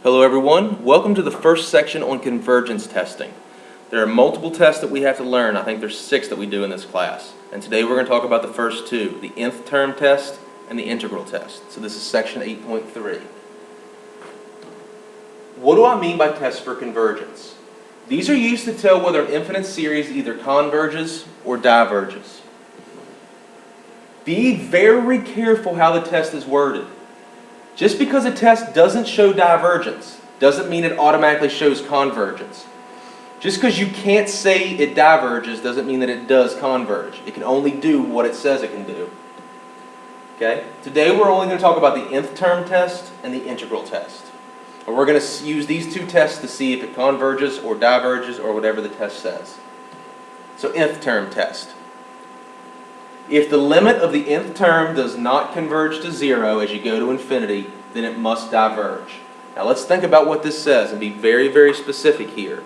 Hello everyone, welcome to the first section on convergence testing. There are multiple tests that we have to learn. I think there's 6 that we do in this class. And today we're going to talk about the first 2, the nth term test and the integral test. So this is section 8.3. What do I mean by tests for convergence? These are used to tell whether an infinite series either converges or diverges. Be very careful how the test is worded. Just because a test doesn't show divergence doesn't mean it automatically shows convergence. Just because you can't say it diverges doesn't mean that it does converge. It can only do what it says it can do. Okay? Today we're only going to talk about the nth term test and the integral test. And we're going to use these 2 tests to see if it converges or diverges or whatever the test says. So nth term test. If the limit of the nth term does not converge to 0 as you go to infinity, then it must diverge. Now let's think about what this says and be very, very specific here.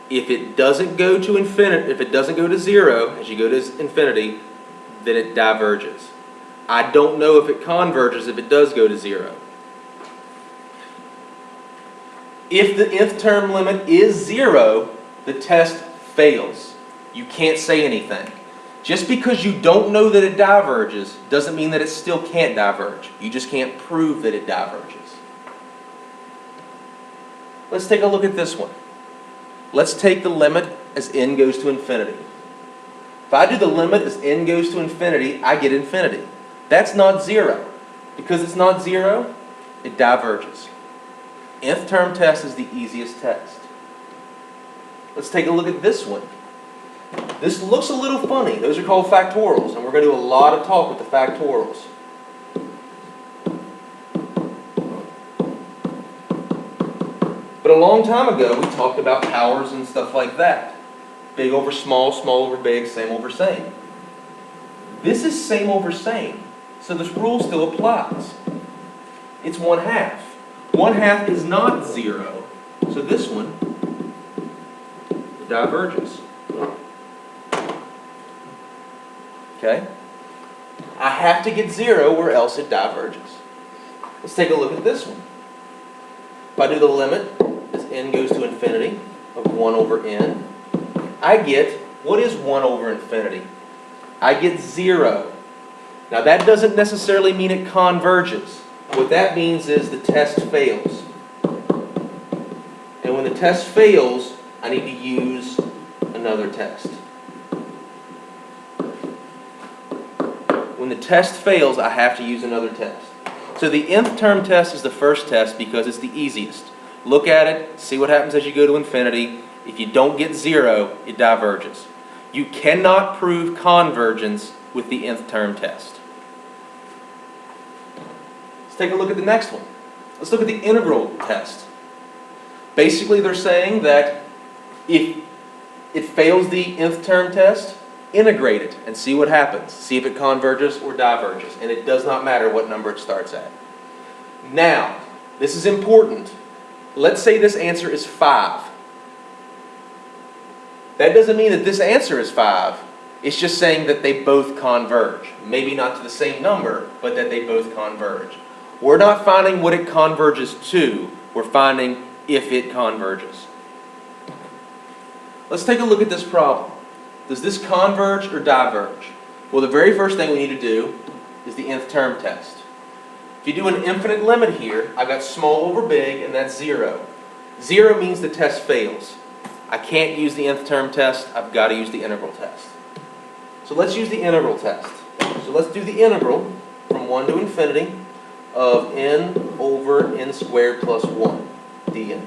If it doesn't go to infinity, if it doesn't go to 0 as you go to infinity, then it diverges. I don't know if it converges if it does go to 0. If the nth term limit is 0, the test fails. You can't say anything. Just because you don't know that it diverges doesn't mean that it still can't diverge. You just can't prove that it diverges. Let's take a look at this one. Let's take the limit as n goes to infinity. If I do the limit as n goes to infinity, I get infinity. That's not 0. Because it's not 0, it diverges. Nth term test is the easiest test. Let's take a look at this one. This looks a little funny. Those are called factorials, and we're going to do a lot of talk with the factorials. But a long time ago, we talked about powers and stuff like that. Big over small, small over big, same over same. This is same over same, so this rule still applies. It's 1/2. 1/2 is not 0, so this one diverges. Okay? I have to get 0 or else it diverges. Let's take a look at this one. If I do the limit as n goes to infinity of 1 over n, I get, what is 1 over infinity? I get 0. Now that doesn't necessarily mean it converges. What that means is the test fails. And when the test fails, I need to use another test. When the test fails, I have to use another test. So the nth term test is the first test because it's the easiest. Look at it, see what happens as you go to infinity. If you don't get 0, it diverges. You cannot prove convergence with the nth term test. Let's take a look at the next one. Let's look at the integral test. Basically, they're saying that if it fails the nth term test, integrate it and see what happens. See if it converges or diverges. And it does not matter what number it starts at. Now, this is important. Let's say this answer is 5. That doesn't mean that this answer is 5. It's just saying that they both converge. Maybe not to the same number, but that they both converge. We're not finding what it converges to. We're finding if it converges. Let's take a look at this problem. Does this converge or diverge? Well, the very first thing we need to do is the nth term test. If you do an infinite limit here, I've got small over big, and that's 0. 0 means the test fails. I can't use the nth term test. I've got to use the integral test. So let's use the integral test. So let's do the integral from 1 to infinity of n over n squared plus 1 dn.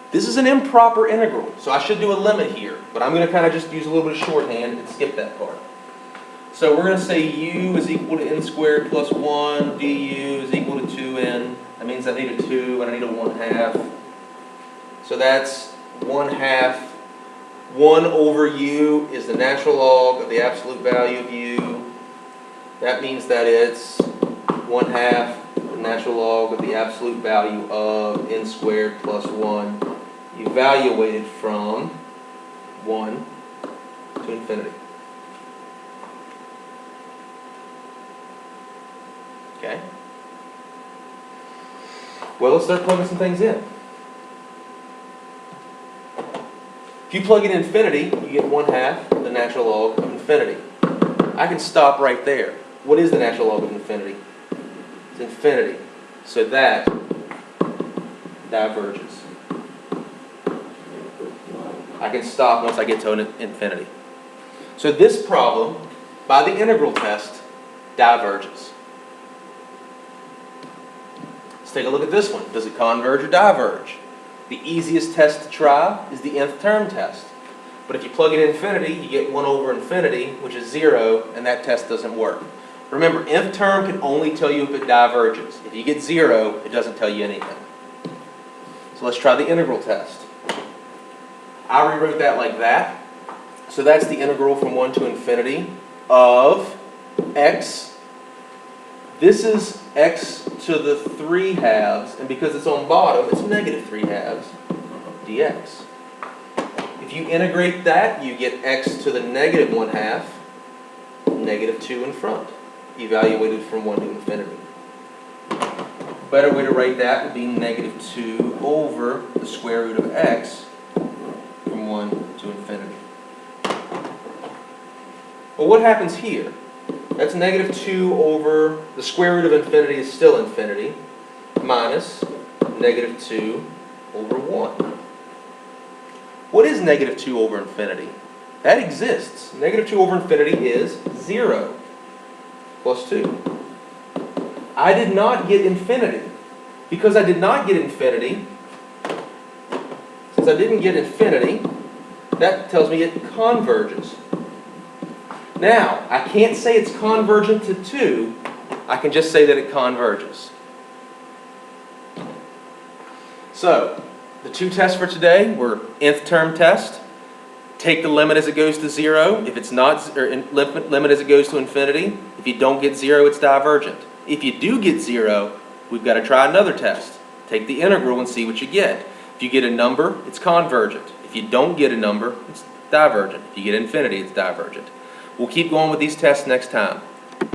This is an improper integral, so I should do a limit here, but I'm going to kind of just use a little bit of shorthand and skip that part. So we're going to say u is equal to n squared plus 1, du is equal to 2n. That means I need a 2 and I need a 1/2. So that's 1/2. 1 over u is the natural log of the absolute value of u. That means that it's 1/2 the natural log of the absolute value of n squared plus 1. Evaluated from 1 to infinity. Okay? Well, let's start plugging some things in. If you plug in infinity, you get 1/2 the natural log of infinity. I can stop right there. What is the natural log of infinity? It's infinity. So that diverges. I can stop once I get to an infinity. So this problem, by the integral test, diverges. Let's take a look at this one. Does it converge or diverge? The easiest test to try is the nth term test. But if you plug in infinity, you get 1 over infinity, which is 0, and that test doesn't work. Remember, nth term can only tell you if it diverges. If you get 0, it doesn't tell you anything. So let's try the integral test. I rewrote that like that. So that's the integral from 1 to infinity of x. This is x to the 3/2, and because it's on bottom, it's negative 3/2 dx. If you integrate that, you get x to the negative 1/2, negative 2 in front, evaluated from 1 to infinity. Better way to write that would be negative 2 over the square root of x from 1 to infinity. Well, what happens here? That's negative 2 over the square root of infinity is still infinity, minus negative 2 over 1. What is negative 2 over infinity? That exists. Negative 2 over infinity is 0 plus 2. I did not get infinity. Because I did not get infinity, since I didn't get infinity, that tells me it converges. Now, I can't say it's convergent to 2, I can just say that it converges. So, the two tests for today were nth term test, take the limit as it goes to 0, if it's not, or limit as it goes to infinity. If you don't get 0, it's divergent. If you do get 0, we've got to try another test. Take the integral and see what you get. If you get a number, it's convergent. If you don't get a number, it's divergent. If you get infinity, it's divergent. We'll keep going with these tests next time.